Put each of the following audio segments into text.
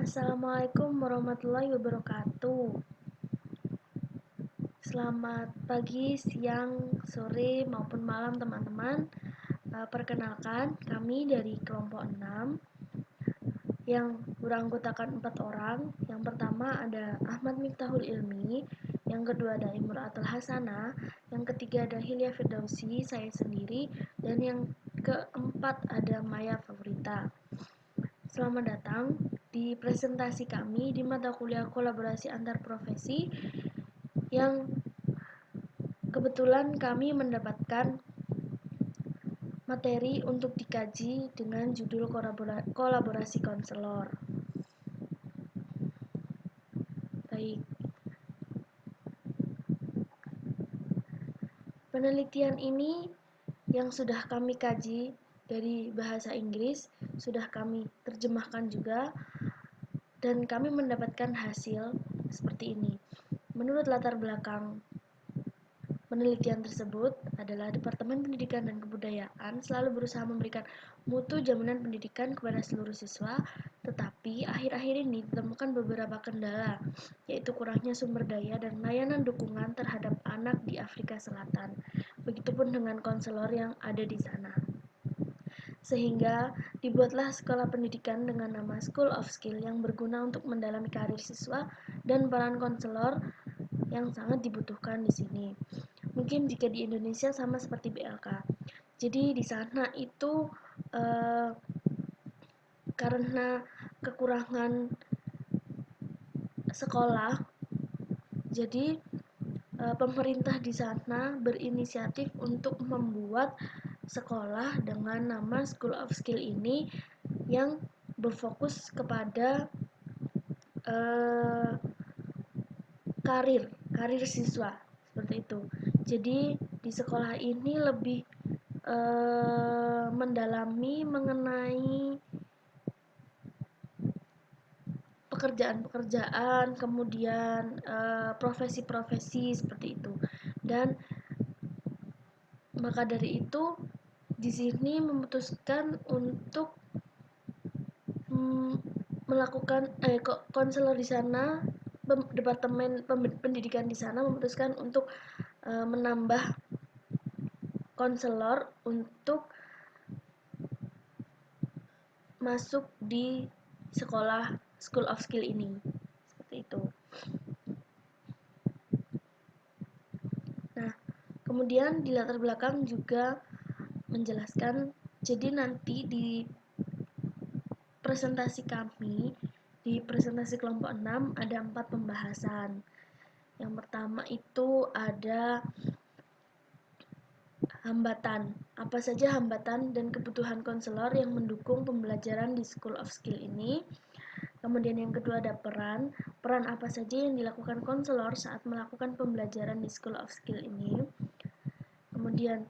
Assalamualaikum warahmatullahi wabarakatuh. Selamat pagi, siang, sore, maupun malam teman-teman. Perkenalkan, kami dari kelompok 6 yang beranggotakan 4 orang. Yang pertama ada Ahmad Miftahul Ilmi, yang kedua ada Imro'atul Hasanah, yang ketiga ada Hilya Firdausi, saya sendiri, dan yang keempat ada Maya Favorita. Selamat datang di presentasi kami di mata kuliah kolaborasi antar profesi yang kebetulan kami mendapatkan materi untuk dikaji dengan judul kolaborasi konselor. Baik. Penelitian ini yang sudah kami kaji dari bahasa Inggris, sudah kami terjemahkan juga, dan kami mendapatkan hasil seperti ini. Menurut latar belakang penelitian tersebut adalah Departemen Pendidikan dan Kebudayaan selalu berusaha memberikan mutu jaminan pendidikan kepada seluruh siswa, tetapi akhir-akhir ini ditemukan beberapa kendala, yaitu kurangnya sumber daya dan layanan dukungan terhadap anak di Afrika Selatan. Begitupun dengan konselor yang ada di sana. Sehingga dibuatlah sekolah pendidikan dengan nama School of Skill yang berguna untuk mendalami karir siswa dan peran konselor yang sangat dibutuhkan di sini. Mungkin jika di Indonesia sama seperti BLK. Jadi di sana itu karena kekurangan sekolah, jadi pemerintah di sana berinisiatif untuk membuat sekolah dengan nama School of Skill ini yang berfokus kepada karir siswa seperti itu. Jadi di sekolah ini lebih mendalami mengenai pekerjaan-pekerjaan, kemudian profesi-profesi seperti itu. Dan maka dari itu di sini memutuskan untuk melakukan konselor di sana, departemen pendidikan di sana memutuskan untuk menambah konselor untuk masuk di sekolah School of Skill ini. Seperti itu. Nah, kemudian di latar belakang juga menjelaskan, jadi nanti di presentasi kami, di presentasi kelompok 6 ada 4 pembahasan. Yang pertama itu ada hambatan. Apa saja hambatan dan kebutuhan konselor yang mendukung pembelajaran di School of Skill ini. Kemudian yang kedua ada peran apa saja yang dilakukan konselor saat melakukan pembelajaran di School of Skill ini. Kemudian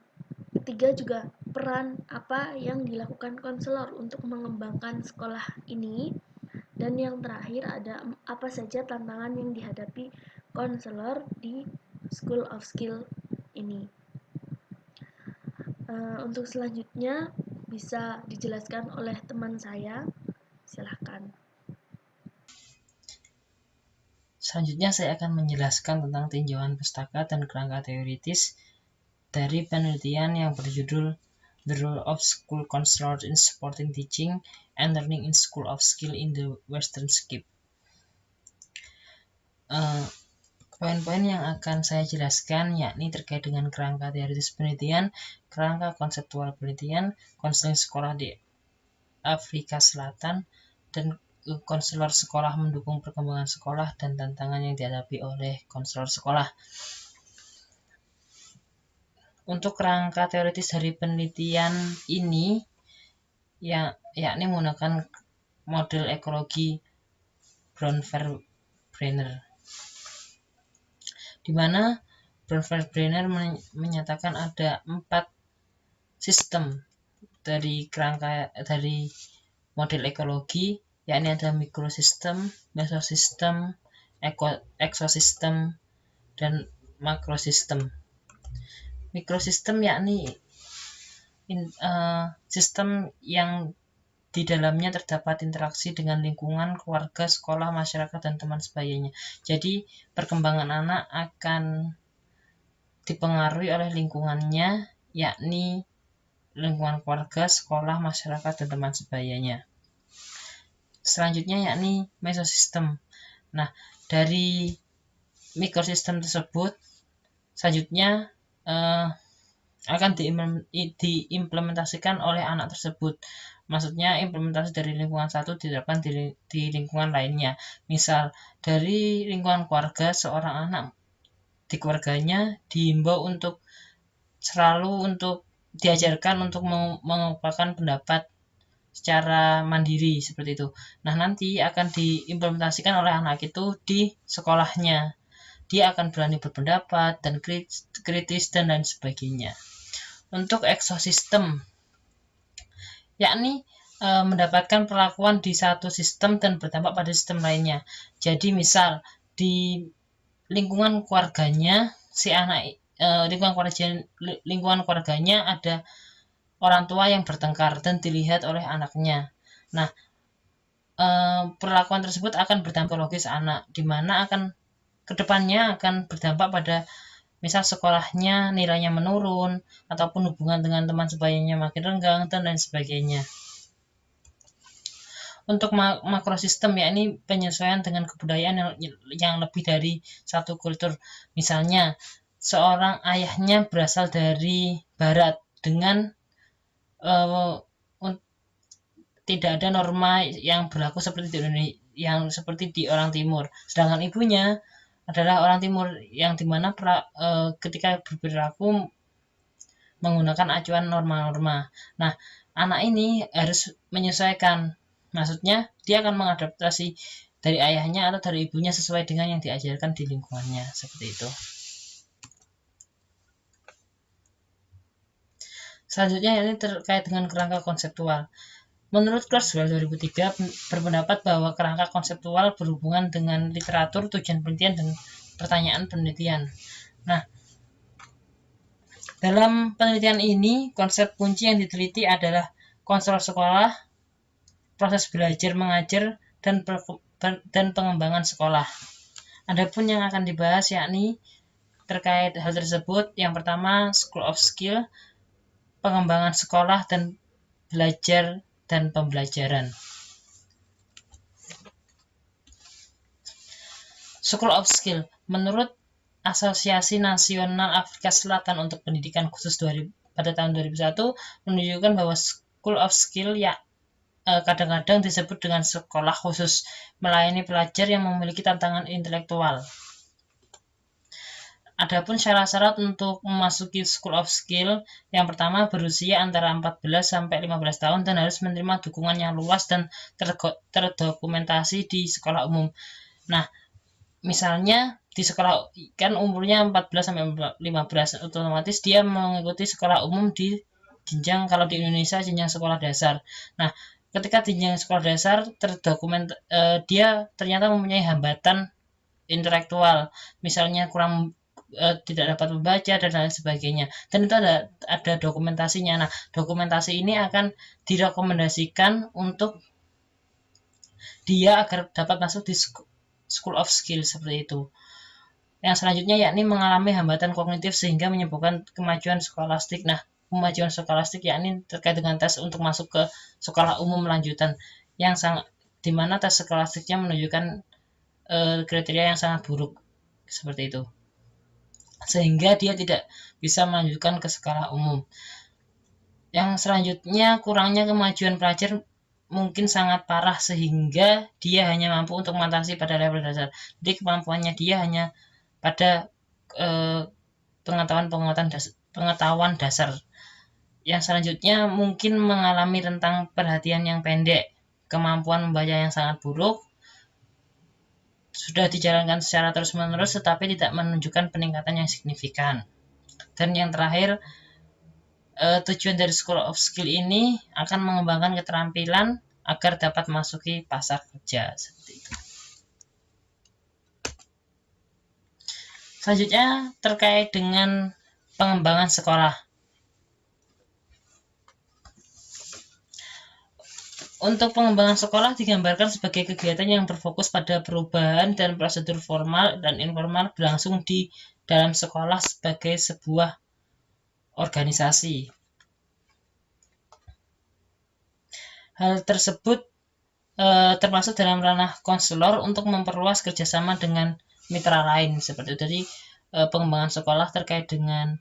ketiga juga peran apa yang dilakukan konselor untuk mengembangkan sekolah ini. Dan yang terakhir ada apa saja tantangan yang dihadapi konselor di School of Skill ini. Untuk selanjutnya bisa dijelaskan oleh teman saya. Silahkan. Selanjutnya saya akan menjelaskan tentang tinjauan pustaka dan kerangka teoritis dari penelitian yang berjudul The Role of School Counselors in Supporting Teaching and Learning in School of Skill in the Western Cape. Poin-poin yang akan saya jelaskan yakni terkait dengan kerangka teoritis penelitian, kerangka konseptual penelitian, konseling sekolah di Afrika Selatan, dan konselor sekolah mendukung perkembangan sekolah dan tantangan yang dihadapi oleh konselor sekolah. Untuk kerangka teoritis dari penelitian ini yakni menggunakan model ekologi Brown-Verbrauner, di mana Brown-Verbrauner menyatakan ada 4 sistem dari model ekologi, yakni ada mikrosistem, mesosistem, eksosistem, dan makrosistem. Mikrosistem yakni sistem yang di dalamnya terdapat interaksi dengan lingkungan, keluarga, sekolah, masyarakat, dan teman sebagainya. Jadi perkembangan anak akan dipengaruhi oleh lingkungannya, yakni lingkungan keluarga, sekolah, masyarakat, dan teman sebagainya. Selanjutnya yakni mesosistem. Nah, dari mikrosistem tersebut selanjutnya akan diimplementasikan oleh anak tersebut. Maksudnya implementasi dari lingkungan satu diterapkan di lingkungan lainnya. Misal dari lingkungan keluarga, seorang anak di keluarganya diimbau untuk selalu untuk diajarkan untuk mengungkapkan pendapat secara mandiri seperti itu. Nah, nanti akan diimplementasikan oleh anak itu di sekolahnya. Dia akan berani berpendapat dan kritis dan lain sebagainya. Untuk ekosistem, yakni mendapatkan perlakuan di satu sistem dan berdampak pada sistem lainnya. Jadi misal di lingkungan keluarganya si anak lingkungan keluarganya ada orang tua yang bertengkar dan dilihat oleh anaknya. Nah, perlakuan tersebut akan berdampak psikologis anak, di mana akan kedepannya akan berdampak pada misal sekolahnya nilainya menurun, ataupun hubungan dengan teman sebagainya makin renggang, dan lain sebagainya. Untuk makrosistem, yakni penyesuaian dengan kebudayaan yang lebih dari satu kultur. Misalnya, seorang ayahnya berasal dari barat dengan tidak ada norma yang berlaku seperti di Indonesia, yang seperti di orang timur. Sedangkan ibunya adalah orang timur yang dimana ketika berperilaku menggunakan acuan norma-norma. Nah, anak ini harus menyesuaikan. Maksudnya dia akan mengadaptasi dari ayahnya atau dari ibunya sesuai dengan yang diajarkan di lingkungannya, seperti itu. Selanjutnya ini terkait dengan kerangka konseptual. Menurut Kurzweil 2003 berpendapat bahwa kerangka konseptual berhubungan dengan literatur, tujuan penelitian, dan pertanyaan penelitian. Nah, dalam penelitian ini, konsep kunci yang diteliti adalah konsep sekolah, proses belajar mengajar, dan pengembangan sekolah. Adapun yang akan dibahas yakni terkait hal tersebut, yang pertama School of Skill, pengembangan sekolah dan belajar dan pembelajaran. School of Skill, menurut Asosiasi Nasional Afrika Selatan untuk Pendidikan Khusus pada tahun 2001 menunjukkan bahwa School of Skill kadang-kadang disebut dengan sekolah khusus melayani pelajar yang memiliki tantangan intelektual. Adapun syarat-syarat untuk memasuki School of Skill, yang pertama berusia antara 14 sampai 15 tahun dan harus menerima dukungan yang luas dan terdokumentasi di sekolah umum. Nah, misalnya di sekolah kan umurnya 14 sampai 15, otomatis dia mengikuti sekolah umum di jenjang, kalau di Indonesia jenjang sekolah dasar. Nah, ketika jenjang sekolah dasar dia ternyata mempunyai hambatan intelektual, misalnya tidak dapat membaca dan lain sebagainya, dan itu ada dokumentasinya. Nah, dokumentasi ini akan direkomendasikan untuk dia agar dapat masuk di School of Skill seperti itu. Yang selanjutnya yakni mengalami hambatan kognitif sehingga menyebabkan kemajuan skolastik. Nah, kemajuan skolastik yakni terkait dengan tes untuk masuk ke sekolah umum lanjutan, yang di mana tes skolastiknya menunjukkan kriteria yang sangat buruk seperti itu, sehingga dia tidak bisa melanjutkan ke sekolah umum. Yang selanjutnya, kurangnya kemajuan pelajar mungkin sangat parah sehingga dia hanya mampu untuk mengatasi pada level dasar. Jadi kemampuannya dia hanya pada pengetahuan dasar. Yang selanjutnya mungkin mengalami rentang perhatian yang pendek, kemampuan membaca yang sangat buruk, sudah dijalankan secara terus-menerus tetapi tidak menunjukkan peningkatan yang signifikan. Dan yang terakhir, tujuan dari School of Skill ini akan mengembangkan keterampilan agar dapat masuki pasar kerja seperti itu. Selanjutnya terkait dengan pengembangan sekolah. Untuk pengembangan sekolah digambarkan sebagai kegiatan yang berfokus pada perubahan dan prosedur formal dan informal berlangsung di dalam sekolah sebagai sebuah organisasi. Hal tersebut termasuk dalam ranah konselor untuk memperluas kerjasama dengan mitra lain seperti itu. Jadi pengembangan sekolah terkait dengan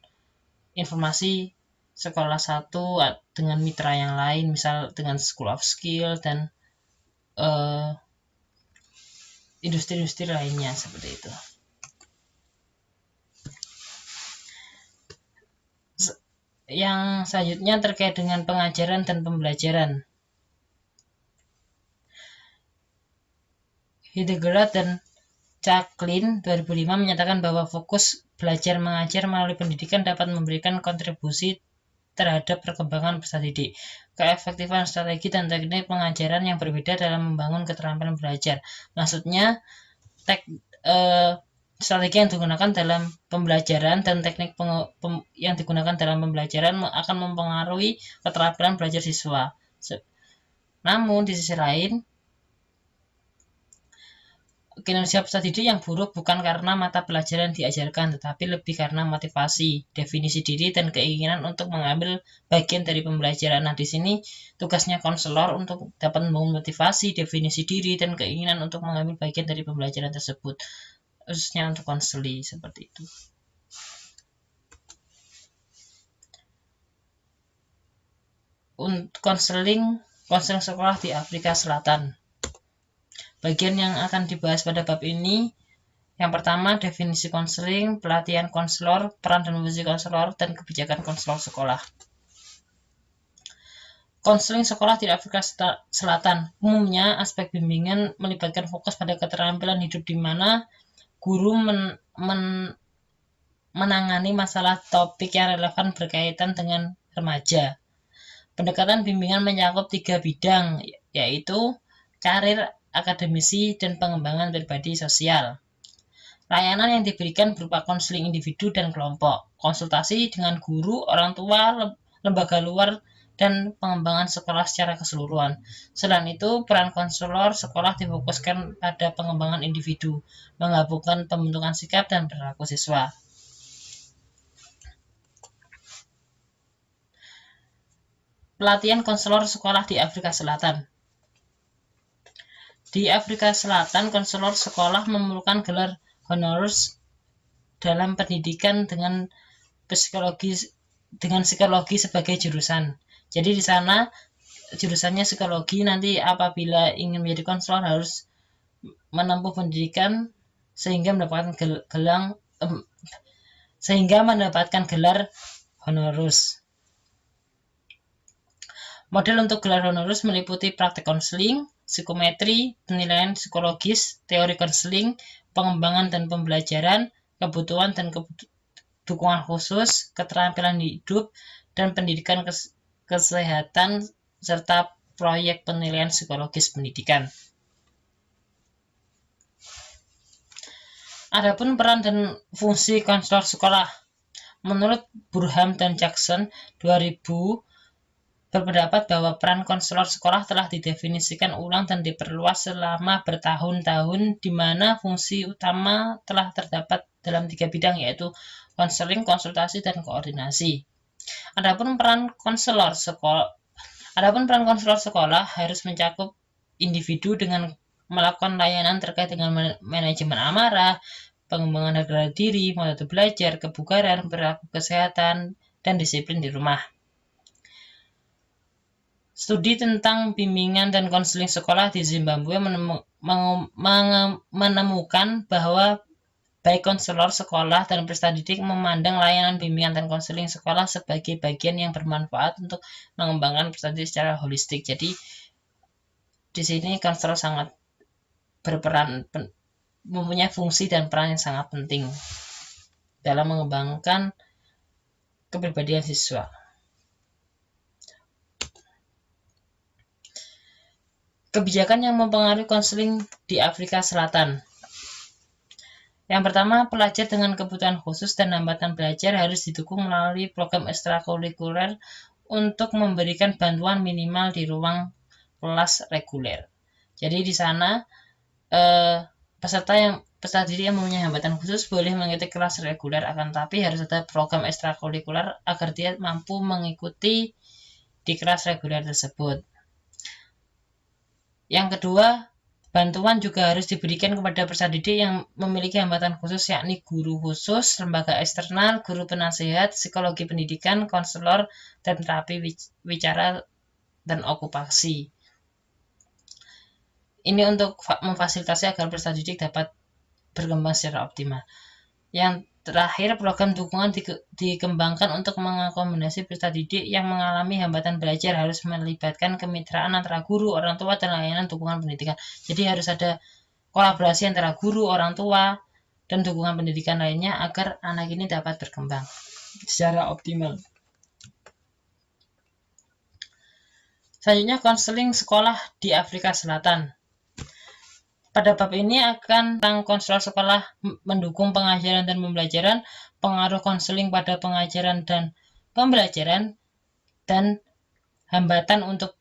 informasi sekolah satu dengan mitra yang lain, misal dengan School of Skill dan industri-industri lainnya seperti itu. Yang selanjutnya terkait dengan pengajaran dan pembelajaran. Hidegger dan Chaklin 2005 menyatakan bahwa fokus belajar mengajar melalui pendidikan dapat memberikan kontribusi terhadap perkembangan peserta didik, keefektifan strategi dan teknik pengajaran yang berbeda dalam membangun keterampilan belajar. Maksudnya strategi yang digunakan dalam pembelajaran dan teknik yang digunakan dalam pembelajaran akan mempengaruhi keterampilan belajar siswa. Namun di sisi lain, kinerja peserta didik yang buruk bukan karena mata pelajaran diajarkan, tetapi lebih karena motivasi, definisi diri, dan keinginan untuk mengambil bagian dari pembelajaran. Nah, di sini tugasnya konselor untuk dapat memotivasi, definisi diri, dan keinginan untuk mengambil bagian dari pembelajaran tersebut, khususnya untuk konseli, seperti itu. Untuk konseling sekolah di Afrika Selatan. Bagian yang akan dibahas pada bab ini, yang pertama definisi konseling, pelatihan konselor, peran dan fungsi konselor, dan kebijakan konselor sekolah. Konseling sekolah di Afrika Selatan. Umumnya aspek bimbingan melibatkan fokus pada keterampilan hidup di mana guru menangani masalah topik yang relevan berkaitan dengan remaja. Pendekatan bimbingan mencakup 3 bidang, yaitu karir, akademisi, dan pengembangan pribadi sosial. Layanan yang diberikan berupa konseling individu dan kelompok, konsultasi dengan guru, orang tua, lembaga luar, dan pengembangan sekolah secara keseluruhan. Selain itu, peran konselor sekolah difokuskan pada pengembangan individu, menggabungkan pembentukan sikap dan perilaku siswa. Pelatihan konselor sekolah di Afrika Selatan. Di Afrika Selatan, konselor sekolah memerlukan gelar honoris dalam pendidikan dengan psikologi sebagai jurusan. Jadi di sana jurusannya psikologi, nanti apabila ingin menjadi konselor harus menempuh pendidikan sehingga mendapatkan gelar honoris. Model untuk gelar honoris meliputi praktek konseling, psikometri, penilaian psikologis, teori konseling, pengembangan dan pembelajaran, kebutuhan dan dukungan khusus, keterampilan hidup, dan pendidikan kesehatan, serta proyek penilaian psikologis pendidikan. Adapun peran dan fungsi konselor sekolah. Menurut Burham dan Jackson 2000 berpendapat bahwa peran konselor sekolah telah didefinisikan ulang dan diperluas selama bertahun-tahun, di mana fungsi utama telah terdapat dalam 3 bidang, yaitu konseling, konsultasi, dan koordinasi. Adapun peran konselor sekolah harus mencakup individu dengan melakukan layanan terkait dengan manajemen amarah, pengembangan harga diri, metode belajar, kebugaran, perilaku kesehatan, dan disiplin di rumah. Studi tentang bimbingan dan konseling sekolah di Zimbabwe menemukan bahwa baik konselor sekolah dan peserta didik memandang layanan bimbingan dan konseling sekolah sebagai bagian yang bermanfaat untuk mengembangkan peserta didik secara holistik. Jadi di sini konselor sangat berperan, mempunyai fungsi dan peran yang sangat penting dalam mengembangkan kepribadian siswa. Kebijakan yang mempengaruhi konseling di Afrika Selatan. Yang pertama, pelajar dengan kebutuhan khusus dan hambatan belajar harus didukung melalui program ekstrakurikuler untuk memberikan bantuan minimal di ruang kelas reguler. Jadi di sana peserta didik yang mempunyai hambatan khusus boleh mengikuti kelas reguler, akan tapi harus ada program ekstrakurikuler agar dia mampu mengikuti di kelas reguler tersebut. Yang kedua, bantuan juga harus diberikan kepada peserta didik yang memiliki hambatan khusus, yakni guru khusus, lembaga eksternal, guru penasihat, psikologi pendidikan, konselor, dan terapi bicara dan okupasi. Ini untuk memfasilitasi agar peserta didik dapat berkembang secara optimal. Yang terakhir, program dukungan dikembangkan untuk mengakomodasi peserta didik yang mengalami hambatan belajar, harus melibatkan kemitraan antara guru, orang tua, dan layanan dukungan pendidikan. Jadi harus ada kolaborasi antara guru, orang tua, dan dukungan pendidikan lainnya agar anak ini dapat berkembang secara optimal. Selanjutnya, konseling sekolah di Afrika Selatan. Pada bab ini akan tentang konselor sekolah mendukung pengajaran dan pembelajaran, pengaruh konseling pada pengajaran dan pembelajaran, dan hambatan untuk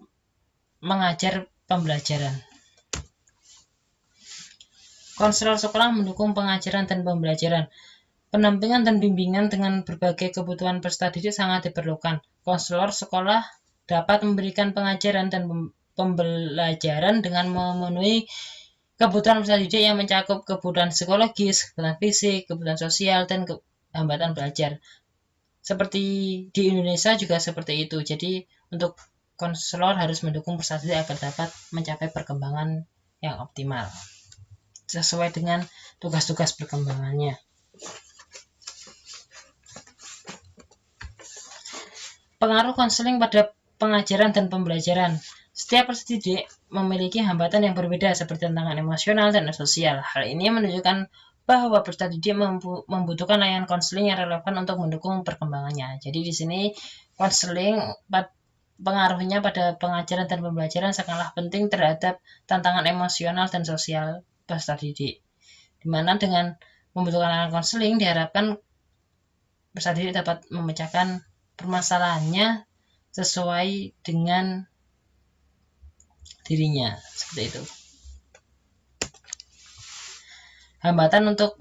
mengajar pembelajaran. Konselor sekolah mendukung pengajaran dan pembelajaran. Pendampingan dan bimbingan dengan berbagai kebutuhan peserta didik sangat diperlukan. Konselor sekolah dapat memberikan pengajaran dan pembelajaran dengan memenuhi kebutuhan peserta didik yang mencakup kebutuhan psikologis, kebutuhan fisik, kebutuhan sosial, dan hambatan belajar. Seperti di Indonesia juga seperti itu. Jadi untuk konselor harus mendukung peserta didik agar dapat mencapai perkembangan yang optimal sesuai dengan tugas-tugas perkembangannya. Pengaruh konseling pada pengajaran dan pembelajaran. Setiap peserta didik memiliki hambatan yang berbeda seperti tantangan emosional dan sosial. Hal ini menunjukkan bahwa peserta didik membutuhkan layanan konseling yang relevan untuk mendukung perkembangannya. Jadi di sini konseling pengaruhnya pada pengajaran dan pembelajaran sangatlah penting terhadap tantangan emosional dan sosial peserta didik. Dimana dengan membutuhkan layanan konseling diharapkan peserta didik dapat memecahkan permasalahannya sesuai dengan dirinya, seperti itu. Hambatan untuk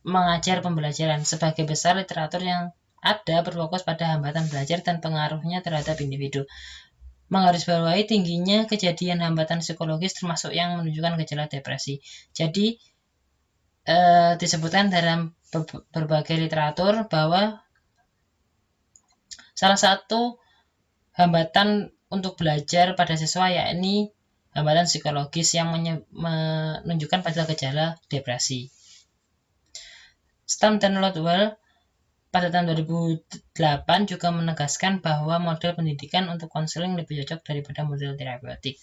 mengajar pembelajaran. Sebagai besar literatur yang ada berfokus pada hambatan belajar dan pengaruhnya terhadap individu. Menggarisbawahi tingginya kejadian hambatan psikologis termasuk yang menunjukkan gejala depresi. Jadi disebutkan dalam berbagai literatur bahwa salah satu hambatan untuk belajar pada siswa yakni hambatan psikologis yang menunjukkan pada gejala depresi. Stam dan Lodwell pada tahun 2008 juga menegaskan bahwa model pendidikan untuk konseling lebih cocok daripada model terapeutik.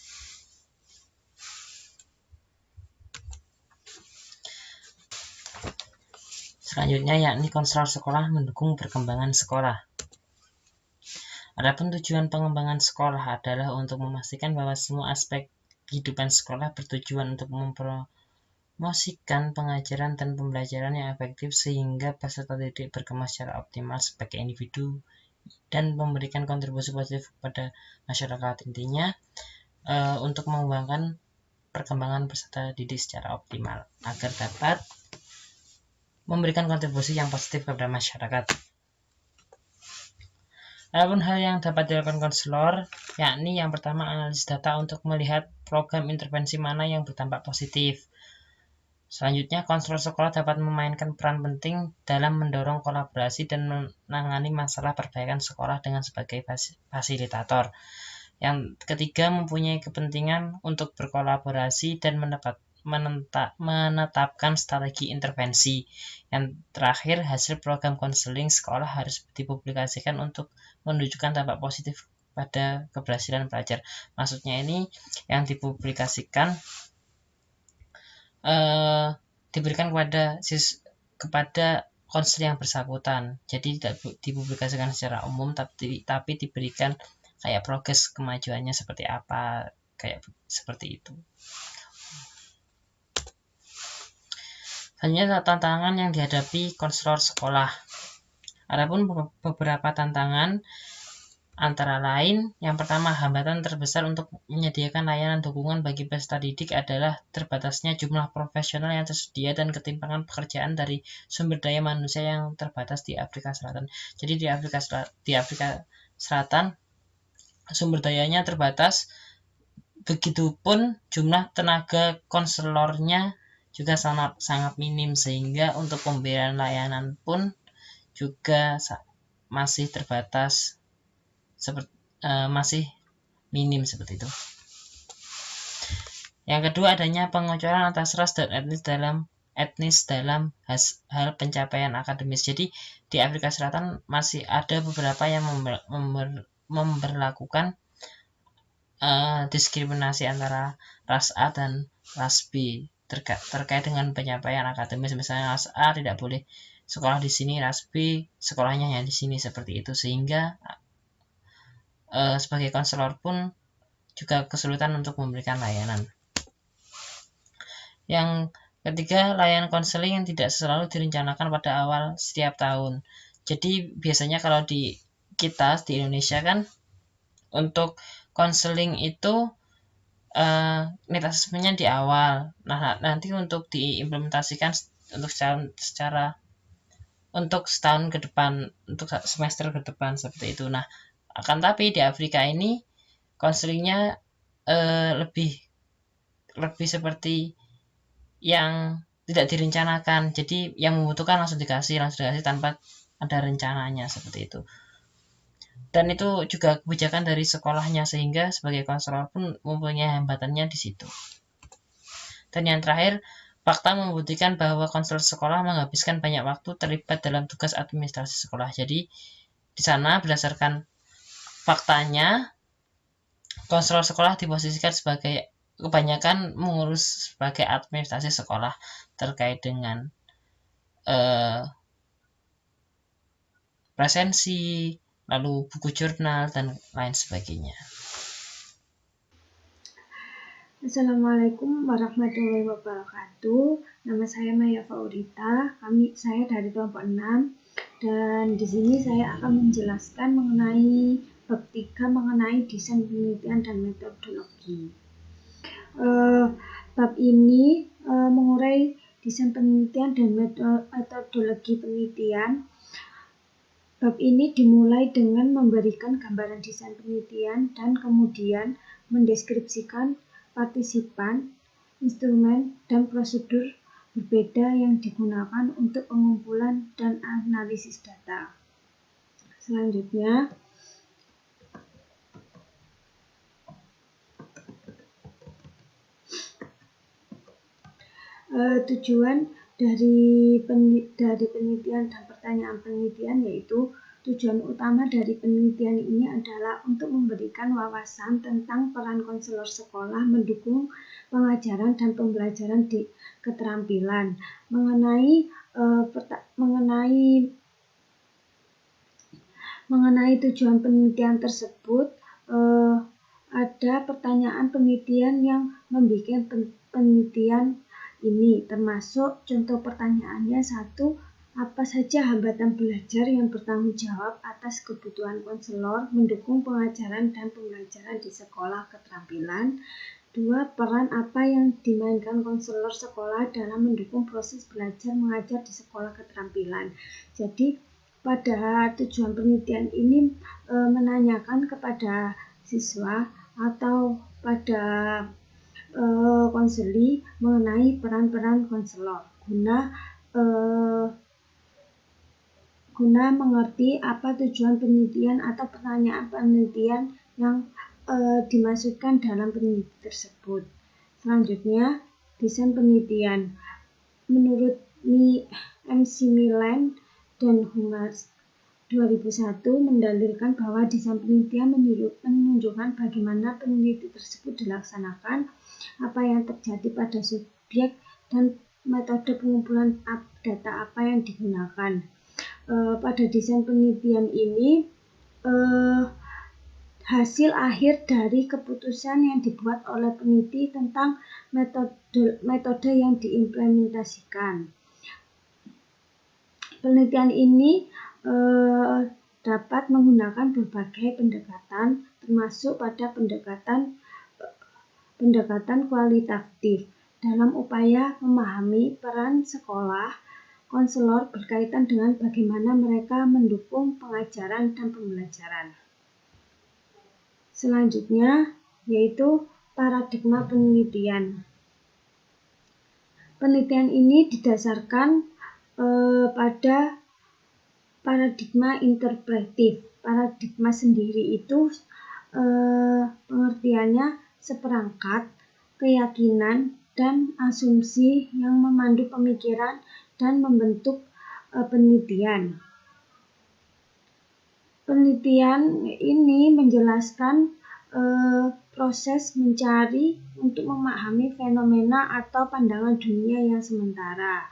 Selanjutnya yakni konselor sekolah mendukung perkembangan sekolah. Adapun tujuan pengembangan sekolah adalah untuk memastikan bahwa semua aspek kehidupan sekolah bertujuan untuk mempromosikan pengajaran dan pembelajaran yang efektif sehingga peserta didik berkembang secara optimal sebagai individu dan memberikan kontribusi positif kepada masyarakat. Intinya untuk mengembangkan perkembangan peserta didik secara optimal agar dapat memberikan kontribusi yang positif kepada masyarakat. Adapun hal yang dapat dilakukan konselor, yakni yang pertama analisis data untuk melihat program intervensi mana yang berdampak positif. Selanjutnya, konselor sekolah dapat memainkan peran penting dalam mendorong kolaborasi dan menangani masalah perbaikan sekolah dengan sebagai fasilitator. Yang ketiga, mempunyai kepentingan untuk berkolaborasi dan menetapkan strategi intervensi. Yang terakhir, hasil program konseling sekolah harus dipublikasikan untuk menunjukkan dampak positif pada keberhasilan pelajar. Maksudnya ini yang dipublikasikan diberikan kepada konseling yang bersangkutan. Jadi tidak dipublikasikan secara umum, tapi diberikan kayak progres kemajuannya seperti apa, kayak seperti itu. Selanjutnya tantangan yang dihadapi konselor sekolah. Adapun beberapa tantangan Antara lain, yang pertama, hambatan terbesar untuk menyediakan layanan dukungan bagi peserta didik adalah terbatasnya jumlah profesional yang tersedia dan ketimpangan pekerjaan dari sumber daya manusia yang terbatas di Afrika Selatan. Jadi di Afrika Selatan sumber dayanya terbatas, begitupun jumlah tenaga konselornya juga sangat minim, sehingga untuk pemberian layanan pun juga masih terbatas, masih minim seperti itu. Yang kedua, adanya pengocoran atas ras dan etnis dalam hal pencapaian akademis. Jadi di Afrika Selatan masih ada beberapa yang memberlakukan diskriminasi antara ras A dan ras B terkait dengan pencapaian akademis. Misalnya ras A tidak boleh sekolah di sini, ras B sekolahnya yang di sini, seperti itu, sehingga sebagai konselor pun juga kesulitan untuk memberikan layanan. Yang ketiga, layanan konseling yang tidak selalu direncanakan pada awal setiap tahun. Jadi biasanya kalau di kita di Indonesia kan untuk konseling itu need assessment-nya di awal. Nah, nanti untuk diimplementasikan untuk setahun ke depan, untuk semester ke depan, seperti itu. Nah, akan tapi di Afrika ini konselingnya lebih seperti yang tidak direncanakan. Jadi yang membutuhkan langsung dikasih tanpa ada rencananya, seperti itu. Dan itu juga kebijakan dari sekolahnya, sehingga sebagai konselor pun mempunyai hambatannya di situ. Dan yang terakhir, fakta membuktikan bahwa konselor sekolah menghabiskan banyak waktu terlibat dalam tugas administrasi sekolah. Jadi di sana berdasarkan faktanya, konselor sekolah diposisikan sebagai kebanyakan mengurus sebagai administrasi sekolah terkait dengan presensi, lalu buku jurnal, dan lain sebagainya. Assalamualaikum warahmatullahi wabarakatuh. Nama saya Maya Faurita. Saya dari kelompok 6, dan di sini saya akan menjelaskan mengenai bab 3 mengenai desain penelitian dan metodologi. Bab ini mengurai desain penelitian dan metodologi penelitian. Bab ini dimulai dengan memberikan gambaran desain penelitian dan kemudian mendeskripsikan partisipan, instrumen, dan prosedur berbeda yang digunakan untuk pengumpulan dan analisis data. Selanjutnya, tujuan dari penelitian dan pertanyaan penelitian, yaitu tujuan utama dari penelitian ini adalah untuk memberikan wawasan tentang peran konselor sekolah mendukung pengajaran dan pembelajaran di keterampilan. Mengenai tujuan penelitian tersebut, ada pertanyaan penelitian yang membuat penelitian ini, termasuk contoh pertanyaannya. 1. Apa saja hambatan belajar yang bertanggung jawab atas kebutuhan konselor mendukung pengajaran dan pembelajaran di sekolah keterampilan? 2. Peran apa yang dimainkan konselor sekolah dalam mendukung proses belajar mengajar di sekolah keterampilan? Jadi pada tujuan penelitian ini menanyakan kepada siswa atau pada konseli mengenai peran-peran konselor guna mengerti apa tujuan penelitian atau pertanyaan penelitian yang dimaksudkan dalam penelitian tersebut. Selanjutnya, desain penelitian. Menurut McMillan dan Hummers 2001 mendalilkan bahwa desain penelitian menunjukkan bagaimana penelitian tersebut dilaksanakan, apa yang terjadi pada subjek, dan metode pengumpulan data apa yang digunakan. Pada desain penelitian ini, hasil akhir dari keputusan yang dibuat oleh peneliti tentang metode yang diimplementasikan. Penelitian ini dapat menggunakan berbagai pendekatan, termasuk pada pendekatan kualitatif dalam upaya memahami peran sekolah konselor berkaitan dengan bagaimana mereka mendukung pengajaran dan pembelajaran. Selanjutnya yaitu paradigma penelitian. Penelitian ini didasarkan pada paradigma interpretif. Paradigma sendiri itu pengertiannya seperangkat keyakinan dan asumsi yang memandu pemikiran dan membentuk penelitian. Penelitian ini menjelaskan proses mencari untuk memahami fenomena atau pandangan dunia yang sementara.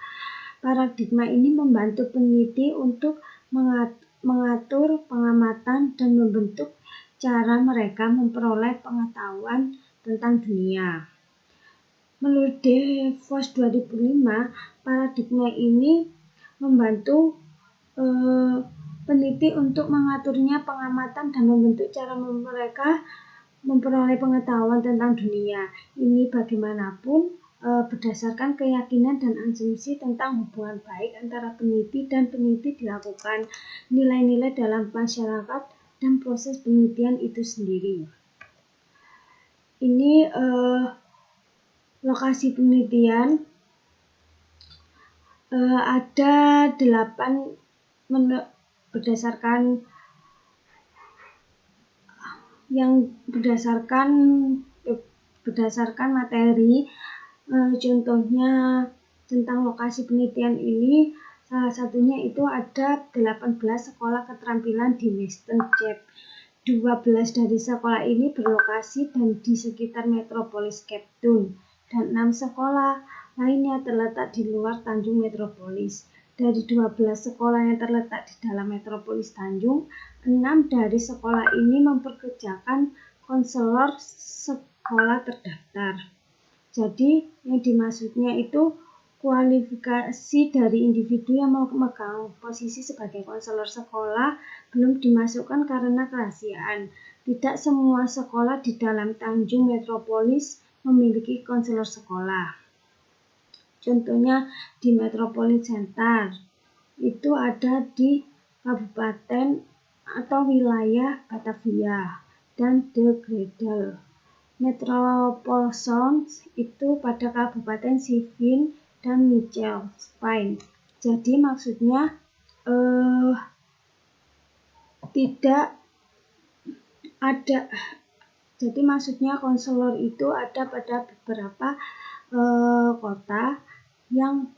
Paradigma ini membantu peneliti untuk mengatur pengamatan dan membentuk cara mereka memperoleh pengetahuan tentang dunia. Menurut DeVos 2005, paradigma ini membantu peneliti untuk mengaturnya pengamatan dan membentuk cara mereka memperoleh pengetahuan tentang dunia. Ini bagaimanapun berdasarkan keyakinan dan asumsi tentang hubungan baik antara peneliti dan peneliti dilakukan, nilai-nilai dalam masyarakat dan proses penelitian itu sendiri. Ini lokasi penelitian ada 8 berdasarkan materi. Contohnya tentang lokasi penelitian ini, salah satunya itu ada 18 sekolah keterampilan di Western Cape. 12 dari sekolah ini berlokasi dan di sekitar metropolis Cape Town, dan 6 sekolah lainnya terletak di luar Tanjung Metropolis. Dari 12 sekolah yang terletak di dalam metropolis Tanjung, 6 dari sekolah ini memperkerjakan konselor sekolah terdaftar. Jadi yang dimaksudnya itu kualifikasi dari individu yang memegang posisi sebagai konselor sekolah belum dimasukkan karena kerahasiaan. Tidak semua sekolah di dalam Tanjung Metropolis memiliki konselor sekolah. Contohnya di Metropolis Center itu ada di kabupaten atau wilayah Batavia dan De Gredel. Metropolitan itu pada kabupaten Sivin dan Mitchells Plain. Jadi maksudnya tidak ada. Jadi maksudnya konselor itu ada pada beberapa kota yang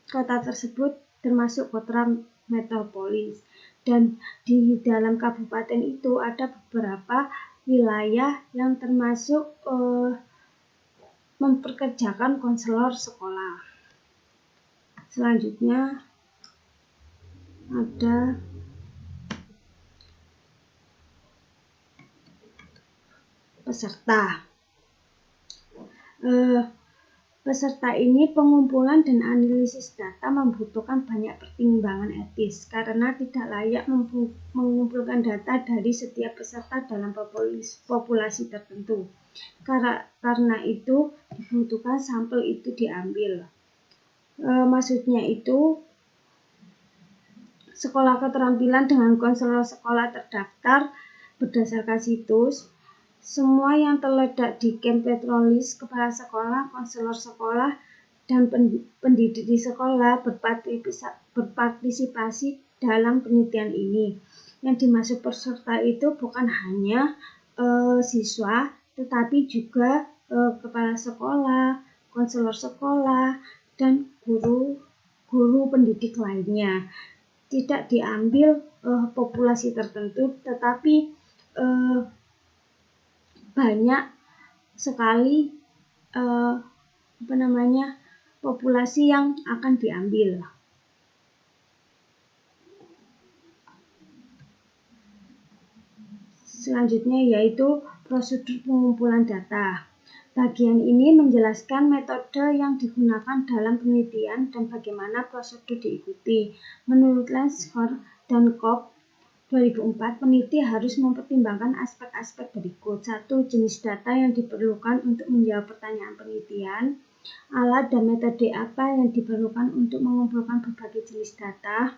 kota tersebut termasuk kota metropolis, dan di dalam kabupaten itu ada beberapa wilayah yang termasuk memperkerjakan konselor sekolah. Selanjutnya ada peserta. Peserta ini pengumpulan dan analisis data membutuhkan banyak pertimbangan etis karena tidak layak mengumpulkan data dari setiap peserta dalam populasi tertentu. Karena itu dibutuhkan sampel itu diambil. Maksudnya itu sekolah keterampilan dengan konselor sekolah terdaftar berdasarkan situs. Semua yang terletak di Camp Petrolis, kepala sekolah, konselor sekolah, dan pendidik di sekolah berpartisipasi dalam penelitian ini. Yang dimaksud peserta itu bukan hanya siswa, tetapi juga kepala sekolah, konselor sekolah, dan guru pendidik lainnya. Tidak diambil populasi tertentu, tetapi banyak sekali populasi yang akan diambil. Selanjutnya yaitu prosedur pengumpulan data. Bagian ini menjelaskan metode yang digunakan dalam penelitian dan bagaimana prosedur diikuti. Menurut Lansford, dan Koch 2004, peneliti harus mempertimbangkan aspek-aspek berikut. 1. Jenis data yang diperlukan untuk menjawab pertanyaan penelitian. Alat dan metode apa yang diperlukan untuk mengumpulkan berbagai jenis data.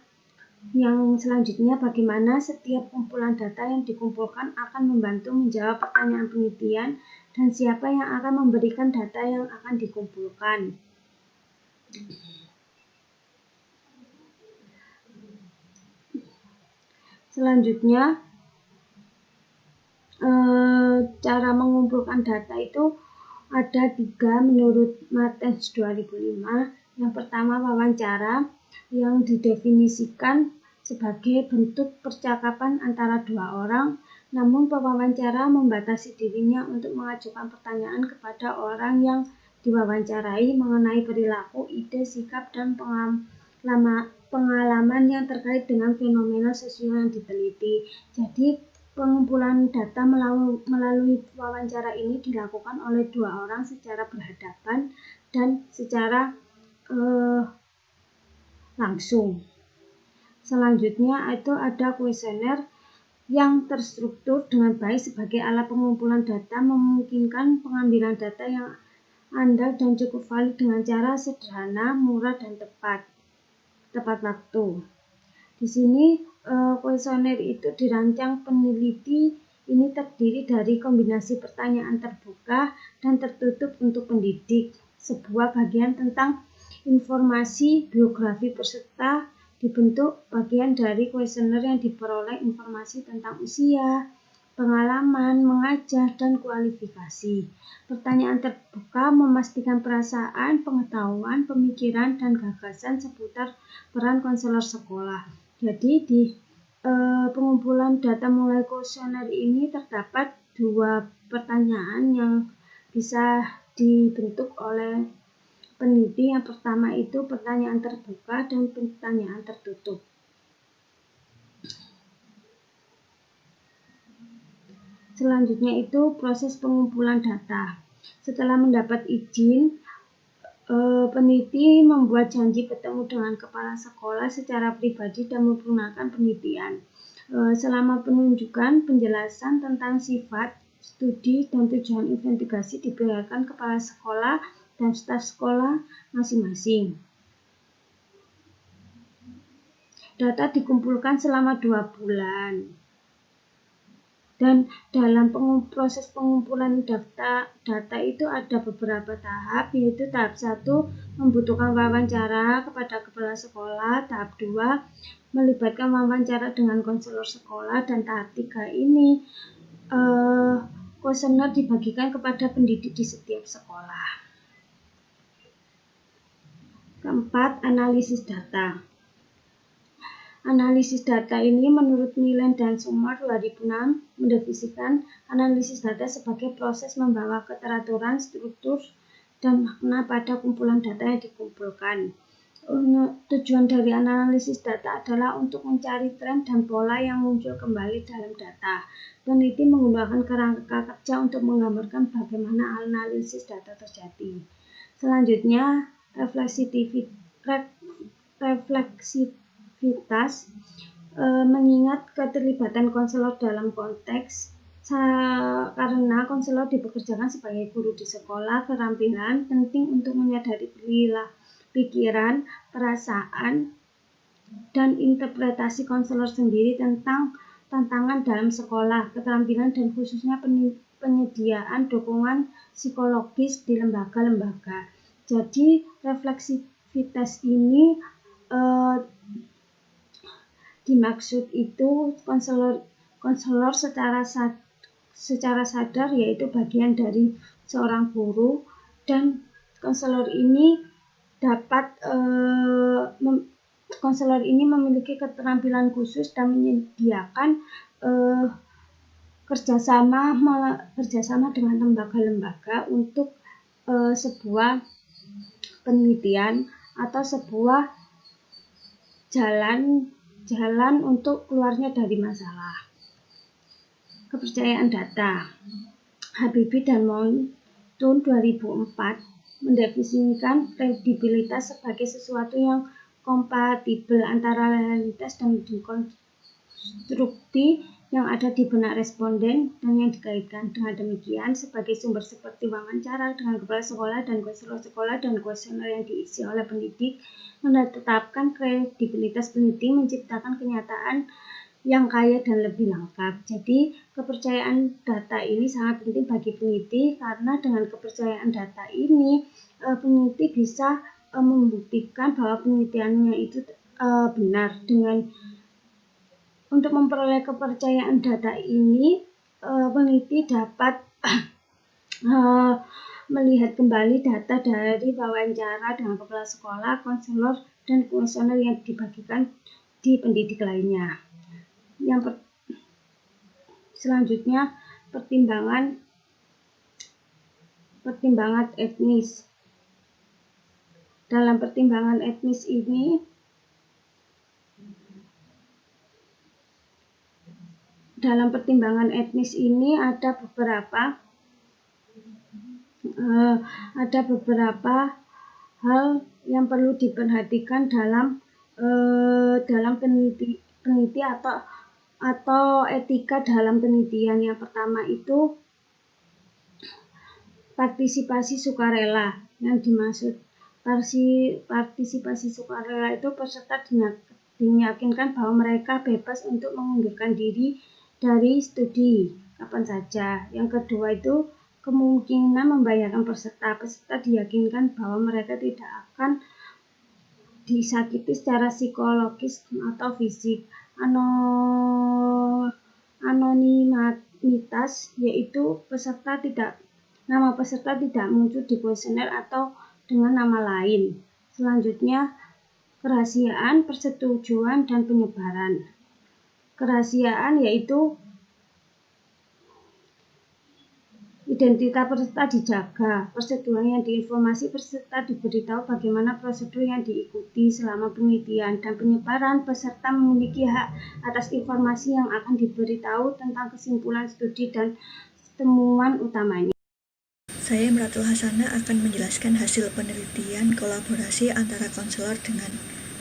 Yang selanjutnya, bagaimana setiap kumpulan data yang dikumpulkan akan membantu menjawab pertanyaan penelitian dan siapa yang akan memberikan data yang akan dikumpulkan. Selanjutnya, cara mengumpulkan data itu ada 3 menurut Martens 2005. Yang pertama, wawancara yang didefinisikan sebagai bentuk percakapan antara dua orang, namun pewawancara membatasi dirinya untuk mengajukan pertanyaan kepada orang yang diwawancarai mengenai perilaku, ide, sikap, dan pengalaman yang terkait dengan fenomena sosial yang diteliti. Jadi, pengumpulan data melalui wawancara ini dilakukan oleh dua orang secara berhadapan dan secara langsung. Selanjutnya itu ada kuesioner yang terstruktur dengan baik sebagai alat pengumpulan data, memungkinkan pengambilan data yang andal dan cukup valid dengan cara sederhana, murah, dan tepat waktu. Di sini kuesioner itu dirancang peneliti ini terdiri dari kombinasi pertanyaan terbuka dan tertutup untuk pendidik. Sebuah bagian tentang informasi biografi peserta dibentuk bagian dari kuesioner yang diperoleh informasi tentang usia, pengalaman, mengajar, dan kualifikasi. Pertanyaan terbuka memastikan perasaan, pengetahuan, pemikiran, dan gagasan seputar peran konselor sekolah. Jadi di pengumpulan data mulai kuesioner ini terdapat 2 pertanyaan yang bisa dibentuk oleh peneliti. Yang pertama itu pertanyaan terbuka dan pertanyaan tertutup. Selanjutnya itu proses pengumpulan data. Setelah mendapat izin, peneliti membuat janji bertemu dengan kepala sekolah secara pribadi dan menggunakan penelitian. Selama penunjukan, penjelasan tentang sifat, studi, dan tujuan investigasi diberikan kepala sekolah dan staf sekolah masing-masing. Data dikumpulkan selama 2 bulan. Dan dalam proses pengumpulan data itu ada beberapa tahap, yaitu tahap 1 membutuhkan wawancara kepada kepala sekolah, tahap 2 melibatkan wawancara dengan konselor sekolah, dan tahap 3 ini kuesioner dibagikan kepada pendidik di setiap sekolah. Keempat, analisis data. Analisis data ini menurut Milen dan Summer 2006 mendefinisikan analisis data sebagai proses membawa keteraturan, struktur, dan makna pada kumpulan data yang dikumpulkan. Tujuan dari analisis data adalah untuk mencari tren dan pola yang muncul kembali dalam data. Peneliti menggunakan kerangka kerja untuk menggambarkan bagaimana analisis data terjadi. Selanjutnya, refleksivitas mengingat keterlibatan konselor dalam konteks karena konselor dipekerjakan sebagai guru di sekolah. Keterampilan penting untuk menyadari pikiran, perasaan, dan interpretasi konselor sendiri tentang tantangan dalam sekolah. Keterampilan dan khususnya penyediaan dukungan psikologis di lembaga-lembaga. Jadi refleksivitas ini dimaksud itu konselor secara sadar, yaitu bagian dari seorang guru, dan konselor ini memiliki keterampilan khusus dan menyediakan kerjasama dengan lembaga-lembaga untuk sebuah penelitian atau sebuah jalan untuk keluarnya dari masalah. Kepercayaan data. Habibie dan Moon 2004 mendefinisikan kredibilitas sebagai sesuatu yang kompatibel antara realitas dan konstruksi yang ada di benak responden dan yang dikaitkan. Dengan demikian, sebagai sumber seperti wawancara dengan kepala sekolah dan konselor sekolah dan kuesioner yang diisi oleh pendidik, menetapkan kredibilitas pendidik, menciptakan kenyataan yang kaya dan lebih lengkap. Jadi, kepercayaan data ini sangat penting bagi peneliti karena dengan kepercayaan data ini, peneliti bisa membuktikan bahwa penelitiannya itu benar. Untuk memperoleh kepercayaan data ini, peneliti dapat melihat kembali data dari wawancara dengan kepala sekolah, konselor, dan kuesioner yang dibagikan di pendidik lainnya. Selanjutnya, pertimbangan etnis. Dalam pertimbangan etnis ini ada beberapa hal yang perlu diperhatikan dalam peneliti atau etika dalam penelitian. Yang pertama itu partisipasi sukarela. Yang dimaksud partisipasi sukarela itu peserta diyakinkan bahwa mereka bebas untuk mengundurkan diri dari studi kapan saja. Yang kedua itu kemungkinan membayarkan peserta. Peserta diyakinkan bahwa mereka tidak akan disakiti secara psikologis atau fisik. Anonimitas, yaitu nama peserta tidak muncul di kuesioner atau dengan nama lain. Selanjutnya, kerahasiaan, persetujuan, dan penyebaran. Kerahasiaan yaitu identitas peserta dijaga, persetujuan yang diinformasi peserta diberitahu bagaimana prosedur yang diikuti selama penelitian, dan penyebaran peserta memiliki hak atas informasi yang akan diberitahu tentang kesimpulan studi dan temuan utamanya. Saya Imratul Hasanah akan menjelaskan hasil penelitian kolaborasi antara konselor dengan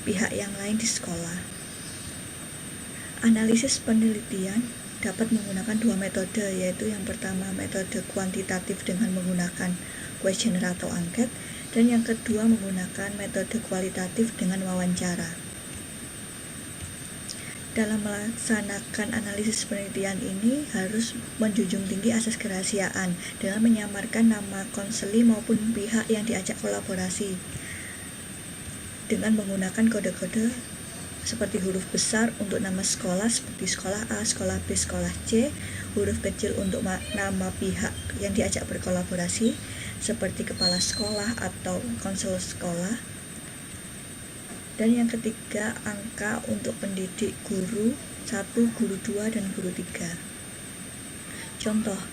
pihak yang lain di sekolah. Analisis penelitian dapat menggunakan dua metode, yaitu yang pertama metode kuantitatif dengan menggunakan kuesioner atau angket, dan yang kedua menggunakan metode kualitatif dengan wawancara. Dalam melaksanakan analisis penelitian ini harus menjunjung tinggi asas kerahasiaan dengan menyamarkan nama konseli maupun pihak yang diajak kolaborasi dengan menggunakan kode-kode seperti huruf besar untuk nama sekolah seperti sekolah A, sekolah B, sekolah C, huruf kecil untuk nama pihak yang diajak berkolaborasi seperti kepala sekolah atau konselor sekolah. Dan yang ketiga, angka untuk pendidik guru 1, guru 2, dan guru 3. Contoh,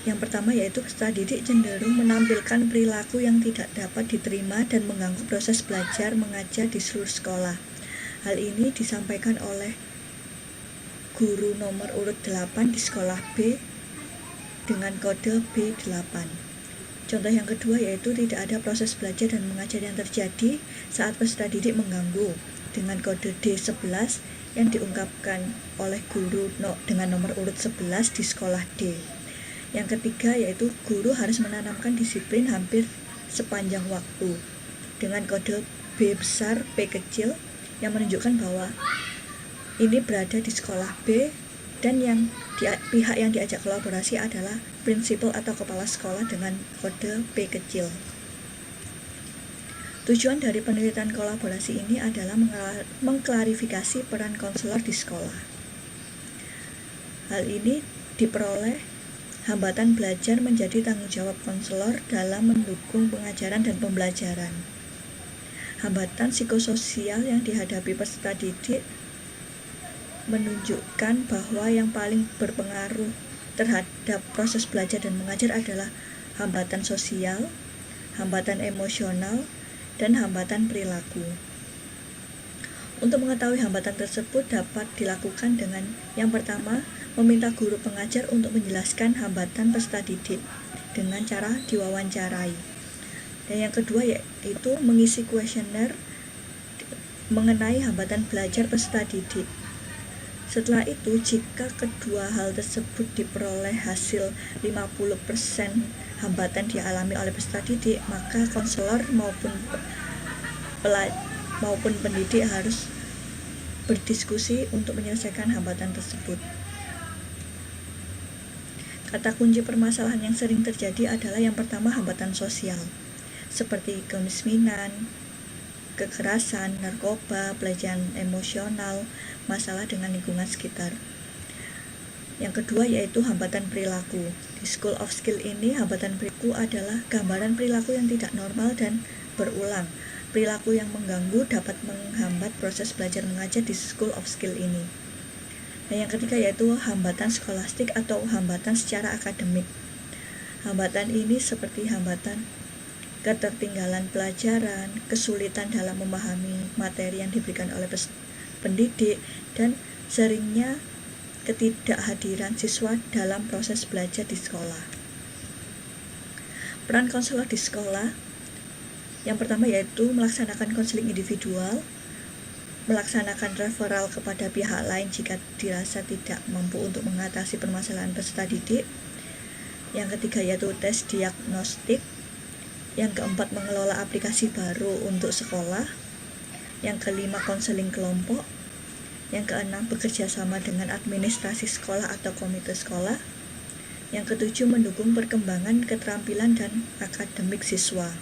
yang pertama yaitu peserta didik cenderung menampilkan perilaku yang tidak dapat diterima dan mengganggu proses belajar mengajar di seluruh sekolah. Hal ini disampaikan oleh guru nomor urut 8 di sekolah B dengan kode B8. Contoh yang kedua yaitu tidak ada proses belajar dan mengajar yang terjadi saat peserta didik mengganggu dengan kode D11 yang diungkapkan oleh guru dengan nomor urut 11 di sekolah D. Yang ketiga yaitu guru harus menanamkan disiplin hampir sepanjang waktu dengan kode B besar P kecil yang menunjukkan bahwa ini berada di sekolah B dan pihak yang diajak kolaborasi adalah prinsipal atau kepala sekolah dengan kode P kecil. Tujuan dari penelitian kolaborasi ini adalah mengklarifikasi peran konselor di sekolah. Hal ini diperoleh hambatan belajar menjadi tanggung jawab konselor dalam mendukung pengajaran dan pembelajaran. Hambatan psikososial yang dihadapi peserta didik menunjukkan bahwa yang paling berpengaruh terhadap proses belajar dan mengajar adalah hambatan sosial, hambatan emosional, dan hambatan perilaku. Untuk mengetahui hambatan tersebut dapat dilakukan dengan yang pertama, meminta guru pengajar untuk menjelaskan hambatan peserta didik dengan cara diwawancarai. Dan yang kedua yaitu mengisi kuesioner mengenai hambatan belajar peserta didik. Setelah itu, jika kedua hal tersebut diperoleh hasil 50% hambatan dialami oleh peserta didik, maka konselor maupun pendidik harus berdiskusi untuk menyelesaikan hambatan tersebut. Kata kunci permasalahan yang sering terjadi adalah yang pertama hambatan sosial, seperti kemiskinan, kekerasan, narkoba, pelecehan emosional, masalah dengan lingkungan sekitar. Yang kedua yaitu hambatan perilaku. Di School of Skill ini, hambatan perilaku adalah gambaran perilaku yang tidak normal dan berulang. Perilaku yang mengganggu dapat menghambat proses belajar mengajar di School of Skill ini. Dan yang ketiga yaitu hambatan skolastik atau hambatan secara akademik. Hambatan ini seperti hambatan ketertinggalan pelajaran, kesulitan dalam memahami materi yang diberikan oleh pendidik, dan seringnya ketidakhadiran siswa dalam proses belajar di sekolah. Peran konselor di sekolah yang pertama yaitu melaksanakan konseling individual, melaksanakan referral kepada pihak lain jika dirasa tidak mampu untuk mengatasi permasalahan peserta didik. Yang ketiga yaitu tes diagnostik. Yang keempat, mengelola aplikasi baru untuk sekolah. Yang kelima, konseling kelompok. Yang keenam, bekerja sama dengan administrasi sekolah atau komite sekolah. Yang ketujuh, mendukung perkembangan keterampilan dan akademik siswa.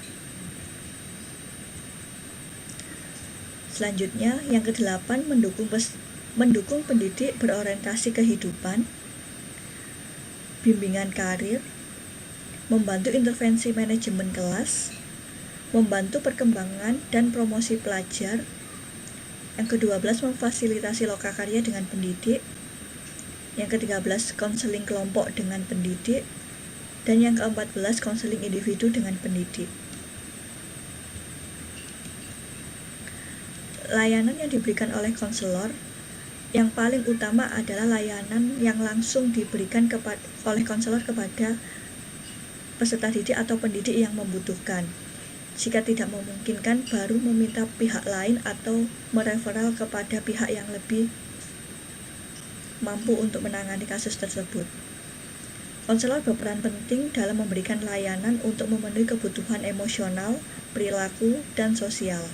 Selanjutnya, yang kedelapan, mendukung pendidik berorientasi kehidupan, bimbingan karir, membantu intervensi manajemen kelas, membantu perkembangan dan promosi pelajar. Yang ke-12, memfasilitasi lokakarya dengan pendidik. Yang ke-13, konseling kelompok dengan pendidik. Dan yang ke-14, konseling individu dengan pendidik. Layanan yang diberikan oleh konselor yang paling utama adalah layanan yang langsung diberikan oleh konselor kepada peserta didik atau pendidik yang membutuhkan. Jika tidak memungkinkan, baru meminta pihak lain atau mereferal kepada pihak yang lebih mampu untuk menangani kasus tersebut. Konselor berperan penting dalam memberikan layanan untuk memenuhi kebutuhan emosional, perilaku, dan sosial.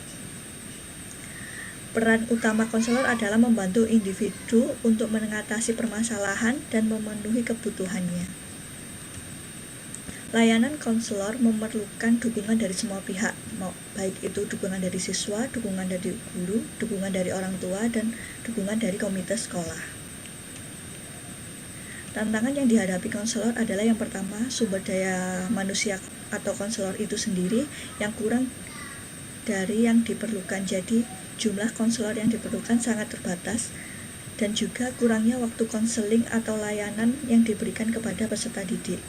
Peran utama konselor adalah membantu individu untuk mengatasi permasalahan dan memenuhi kebutuhannya. Layanan konselor memerlukan dukungan dari semua pihak, baik itu dukungan dari siswa, dukungan dari guru, dukungan dari orang tua, dan dukungan dari komite sekolah. Tantangan yang dihadapi konselor adalah yang pertama, sumber daya manusia atau konselor itu sendiri yang kurang dari yang diperlukan. Jadi, jumlah konselor yang diperlukan sangat terbatas, dan juga kurangnya waktu konseling atau layanan yang diberikan kepada peserta didik.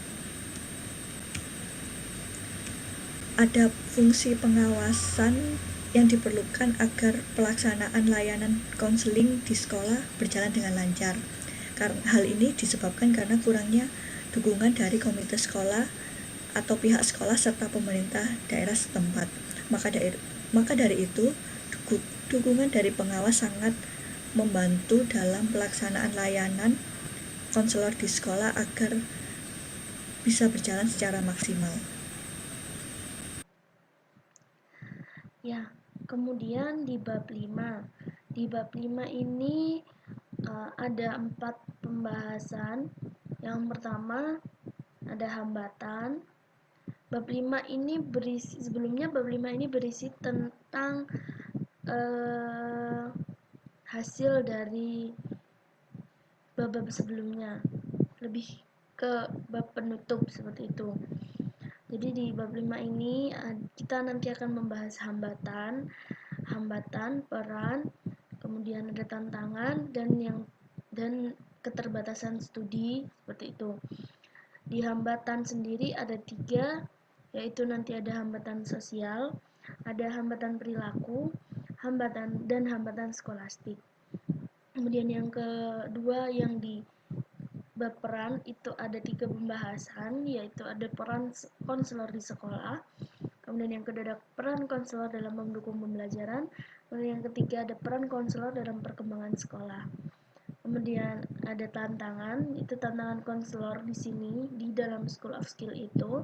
Ada fungsi pengawasan yang diperlukan agar pelaksanaan layanan konseling di sekolah berjalan dengan lancar. Hal ini disebabkan karena kurangnya dukungan dari komite sekolah atau pihak sekolah serta pemerintah daerah setempat. Maka dari itu, dukungan dari pengawas sangat membantu dalam pelaksanaan layanan konselor di sekolah agar bisa berjalan secara maksimal. Ya, kemudian di bab 5. Di bab 5 ini ada 4 pembahasan. Yang pertama ada hambatan. Bab 5 ini bab 5 ini berisi tentang hasil dari bab-bab sebelumnya, lebih ke bab penutup seperti itu. Jadi di bab 5 ini kita nanti akan membahas hambatan, peran, kemudian ada tantangan dan keterbatasan studi seperti itu. Di hambatan sendiri ada 3, yaitu nanti ada hambatan sosial, ada hambatan perilaku, hambatan skolastik. Kemudian yang kedua yang di bab peran itu ada 3 pembahasan, yaitu ada peran konselor di sekolah, kemudian yang kedua ada peran konselor dalam mendukung pembelajaran, kemudian yang ketiga ada peran konselor dalam perkembangan sekolah. Kemudian ada tantangan, itu tantangan konselor di sini di dalam School of Skill itu.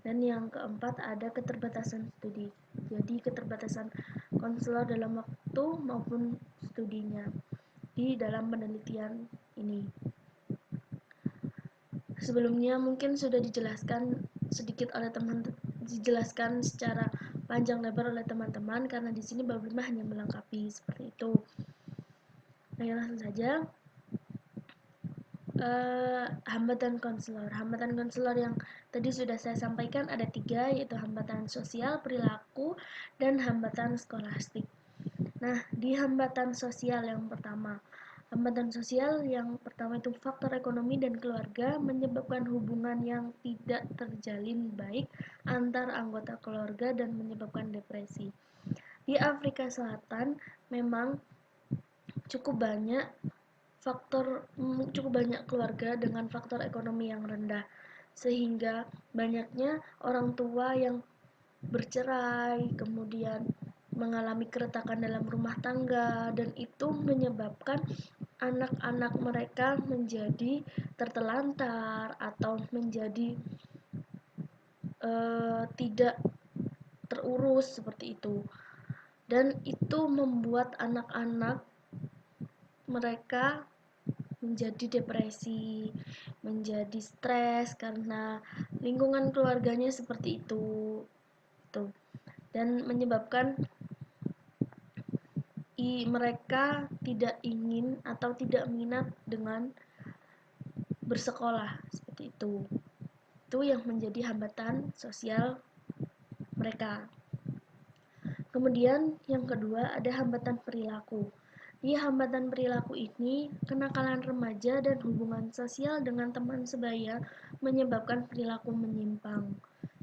Dan yang keempat ada keterbatasan studi. Jadi keterbatasan konselor dalam waktu maupun studinya di dalam penelitian ini. Sebelumnya mungkin sudah dijelaskan sedikit oleh dijelaskan secara panjang lebar oleh teman-teman, karena di sini bab 5 hanya melengkapi seperti itu. Nah, langsung saja. Hambatan konselor yang tadi sudah saya sampaikan ada 3, yaitu hambatan sosial, perilaku, dan hambatan skolastik. Nah, di hambatan sosial yang pertama itu faktor ekonomi dan keluarga menyebabkan hubungan yang tidak terjalin baik antar anggota keluarga dan menyebabkan depresi. Di Afrika Selatan memang cukup banyak keluarga dengan faktor ekonomi yang rendah, sehingga banyaknya orang tua yang bercerai, kemudian mengalami keretakan dalam rumah tangga, dan itu menyebabkan anak-anak mereka menjadi tertelantar atau menjadi tidak terurus seperti itu. Dan itu membuat anak-anak mereka menjadi depresi, menjadi stres karena lingkungan keluarganya seperti itu. Dan menyebabkan mereka tidak ingin atau tidak minat dengan bersekolah seperti itu. Itu yang menjadi hambatan sosial mereka. Kemudian yang kedua ada hambatan perilaku. Di hambatan perilaku ini, kenakalan remaja dan hubungan sosial dengan teman sebaya menyebabkan perilaku menyimpang.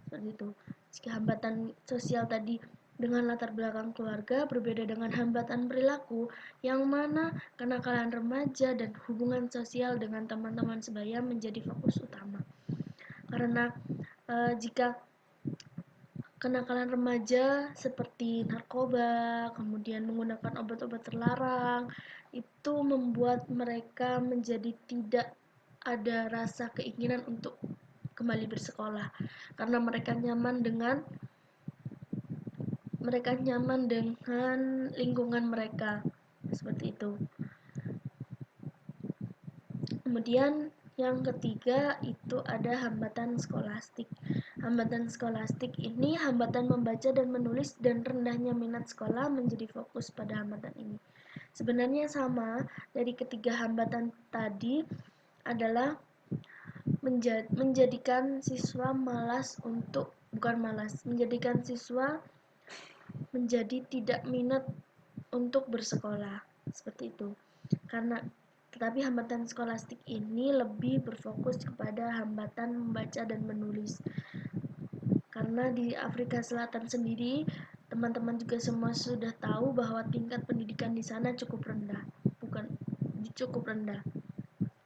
Seperti itu. Jika hambatan sosial tadi dengan latar belakang keluarga berbeda dengan hambatan perilaku, yang mana kenakalan remaja dan hubungan sosial dengan teman-teman sebaya menjadi fokus utama. Karena jika kenakalan remaja seperti narkoba, kemudian menggunakan obat-obat terlarang, itu membuat mereka menjadi tidak ada rasa keinginan untuk kembali bersekolah, karena mereka nyaman dengan lingkungan mereka seperti itu. Kemudian yang ketiga itu ada hambatan skolastik. Hambatan skolastik ini hambatan membaca dan menulis dan rendahnya minat sekolah menjadi fokus pada hambatan ini. Sebenarnya sama dari ketiga hambatan tadi adalah menjadikan siswa menjadikan siswa menjadi tidak minat untuk bersekolah seperti itu. Tetapi hambatan skolastik ini lebih berfokus kepada hambatan membaca dan menulis. Karena di Afrika Selatan sendiri, teman-teman juga semua sudah tahu bahwa tingkat pendidikan di sana cukup rendah.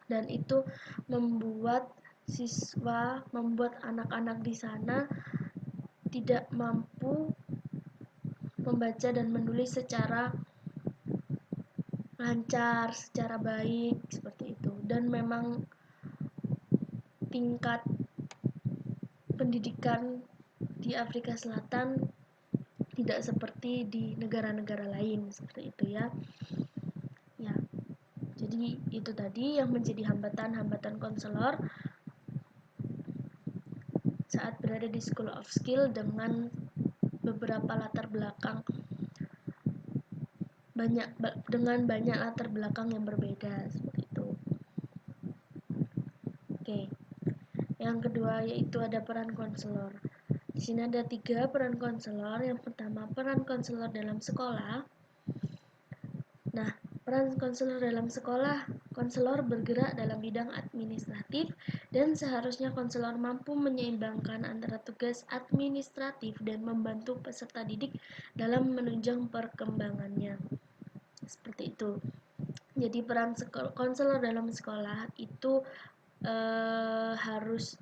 Dan itu membuat anak-anak di sana tidak mampu membaca dan menulis secara lancar, secara baik seperti itu. Dan memang tingkat pendidikan di Afrika Selatan tidak seperti di negara-negara lain seperti itu ya. Jadi itu tadi yang menjadi hambatan konselor saat berada di School of Skill dengan beberapa latar belakang dengan banyak latar belakang yang berbeda seperti itu. Oke. Yang kedua yaitu ada peran konselor. Di sini ada 3 peran konselor. Yang pertama, peran konselor dalam sekolah. Nah, peran konselor dalam sekolah, konselor bergerak dalam bidang administratif dan seharusnya konselor mampu menyeimbangkan antara tugas administratif dan membantu peserta didik dalam menunjang perkembangannya. Seperti itu. Jadi peran konselor dalam sekolah itu harus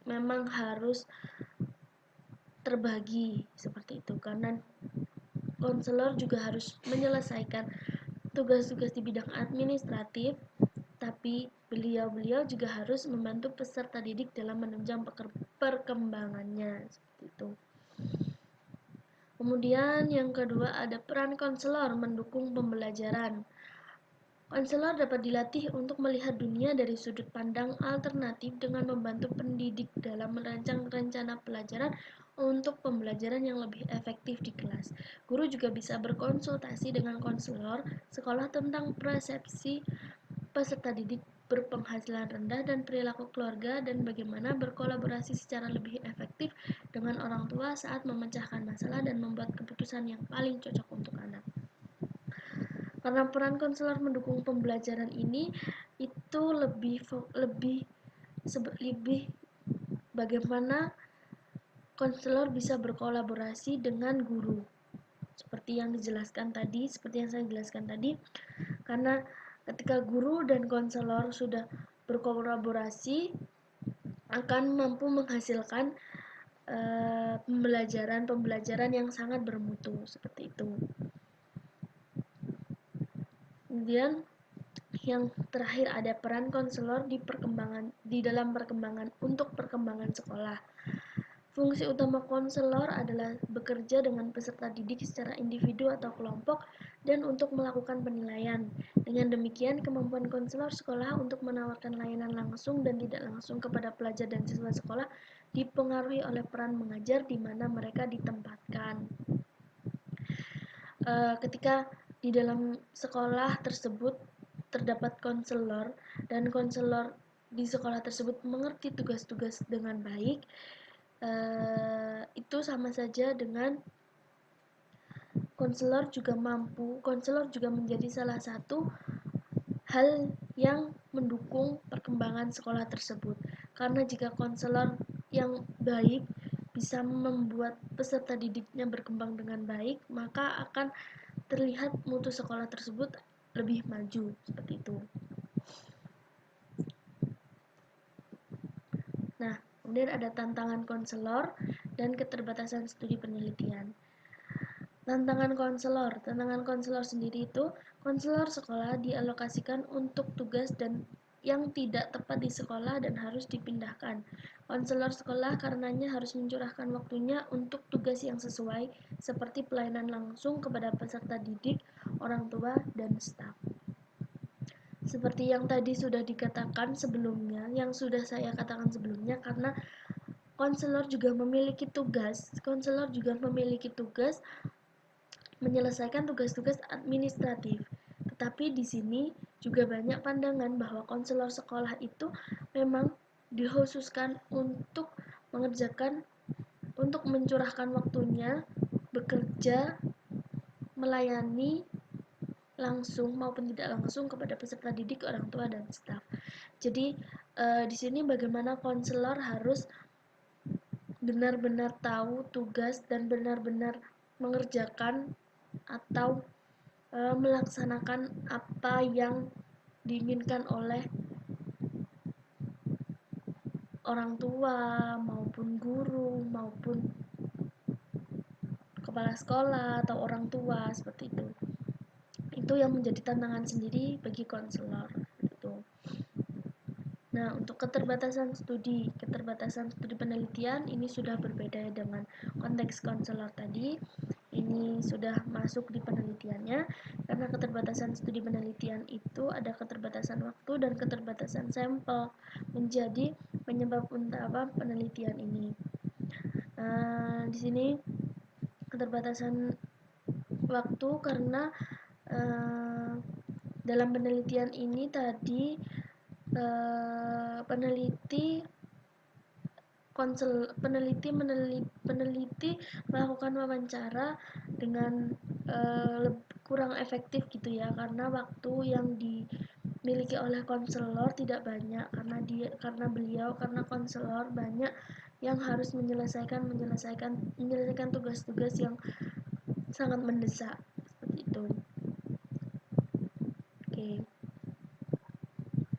terbagi seperti itu, karena konselor juga harus menyelesaikan tugas-tugas di bidang administratif, tetapi beliau juga harus membantu peserta didik dalam menunjang perkembangannya, seperti itu. Kemudian yang kedua ada peran konselor mendukung pembelajaran. Konselor dapat dilatih untuk melihat dunia dari sudut pandang alternatif dengan membantu pendidik dalam merancang rencana pelajaran untuk pembelajaran yang lebih efektif di kelas. Guru juga bisa berkonsultasi dengan konselor sekolah tentang persepsi peserta didik berpenghasilan rendah dan perilaku keluarga dan bagaimana berkolaborasi secara lebih efektif dengan orang tua saat memecahkan masalah dan membuat keputusan yang paling cocok untuk anak. Karena peran konselor mendukung pembelajaran ini itu lebih bagaimana konselor bisa berkolaborasi dengan guru. Seperti yang saya jelaskan tadi, karena ketika guru dan konselor sudah berkolaborasi akan mampu menghasilkan pembelajaran yang sangat bermutu, seperti itu. Kemudian yang terakhir ada peran konselor di dalam perkembangan sekolah. Fungsi utama konselor adalah bekerja dengan peserta didik secara individu atau kelompok dan untuk melakukan penilaian. Dengan demikian, kemampuan konselor sekolah untuk menawarkan layanan langsung dan tidak langsung kepada pelajar dan siswa sekolah dipengaruhi oleh peran mengajar di mana mereka ditempatkan. Ketika di dalam sekolah tersebut terdapat konselor dan konselor di sekolah tersebut mengerti tugas-tugas dengan baik, itu sama saja dengan konselor juga menjadi salah satu hal yang mendukung perkembangan sekolah tersebut. Karena jika konselor yang baik bisa membuat peserta didiknya berkembang dengan baik, maka akan terlihat mutu sekolah tersebut lebih maju, seperti itu. Nah, kemudian ada tantangan konselor dan keterbatasan studi penelitian. Tantangan konselor sendiri itu, konselor sekolah dialokasikan untuk tugas dan yang tidak tepat di sekolah dan harus dipindahkan. Konselor sekolah karenanya harus mencurahkan waktunya untuk tugas yang sesuai, seperti pelayanan langsung kepada peserta didik, orang tua, dan staf. Seperti yang tadi sudah dikatakan sebelumnya, karena konselor juga memiliki tugas menyelesaikan tugas-tugas administratif. Tetapi di sini juga banyak pandangan bahwa konselor sekolah itu memang dikhususkan untuk mencurahkan waktunya bekerja melayani langsung maupun tidak langsung kepada peserta didik, orang tua, dan staf. Jadi di sini bagaimana konselor harus benar-benar tahu tugas dan benar-benar mengerjakan atau melaksanakan apa yang diinginkan oleh orang tua maupun guru maupun kepala sekolah atau orang tua, seperti itu. Itu yang menjadi tantangan sendiri bagi konselor. Nah, untuk keterbatasan studi penelitian ini sudah berbeda dengan konteks konselor tadi. Ini sudah masuk di penelitiannya, karena keterbatasan studi penelitian itu ada keterbatasan waktu dan keterbatasan sampel menjadi penyebab utama penelitian ini. Di sini keterbatasan waktu karena dalam penelitian ini tadi peneliti melakukan wawancara dengan kurang efektif gitu ya, karena waktu yang dimiliki oleh konselor tidak banyak, karena konselor banyak yang harus menyelesaikan tugas-tugas yang sangat mendesak, seperti itu. Oke.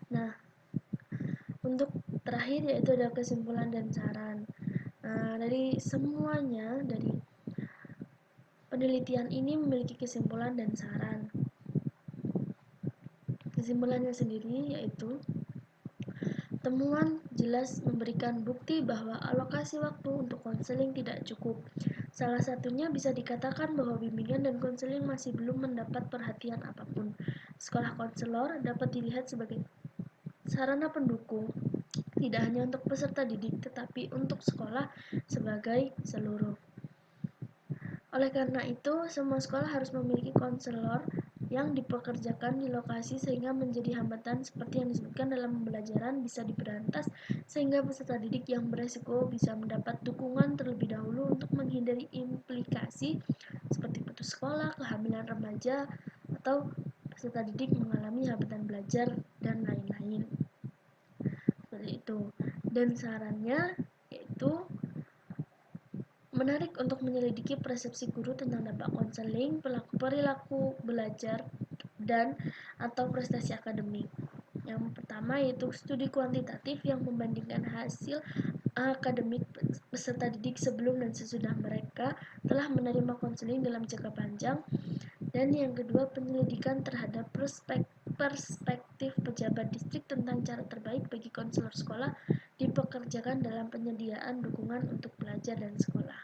Nah, untuk terakhir yaitu ada kesimpulan dan saran. Dari penelitian ini memiliki kesimpulan dan saran. kesimpulannya sendiri yaitu temuan jelas memberikan bukti bahwa alokasi waktu untuk konseling tidak cukup. Salah satunya bisa dikatakan bahwa bimbingan dan konseling masih belum mendapat perhatian apapun. Sekolah konselor dapat dilihat sebagai sarana pendukung, tidak hanya untuk peserta didik, tetapi untuk sekolah sebagai seluruh. Oleh karena itu, semua sekolah harus memiliki konselor yang dipekerjakan di lokasi sehingga menjadi hambatan seperti yang disebutkan dalam pembelajaran bisa diberantas sehingga peserta didik yang beresiko bisa mendapat dukungan terlebih dahulu untuk menghindari implikasi seperti putus sekolah, kehamilan remaja, atau peserta didik mengalami hambatan belajar dan lain-lain. Seperti itu. Dan sarannya yaitu menarik untuk menyelidiki persepsi guru tentang dampak konseling, perilaku belajar, dan atau prestasi akademik. Yang pertama yaitu studi kuantitatif yang membandingkan hasil akademik peserta didik sebelum dan sesudah mereka telah menerima konseling dalam jangka panjang. Dan yang kedua, penyelidikan terhadap perspektif pejabat distrik tentang cara terbaik bagi konselor sekolah dipekerjakan dalam penyediaan dukungan untuk pelajar dan sekolah.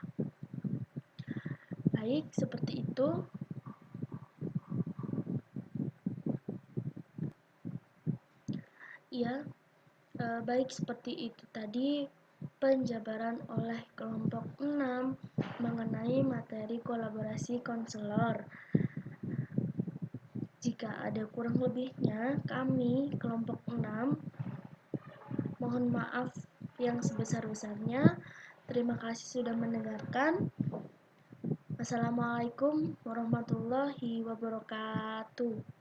Baik, seperti itu. Ya, baik seperti itu tadi penjabaran oleh kelompok 6 mengenai materi kolaborasi konselor. Jika ada kurang lebihnya, kami kelompok 6 mohon maaf yang sebesar-besarnya. Terima kasih sudah mendengarkan. Wassalamualaikum warahmatullahi wabarakatuh.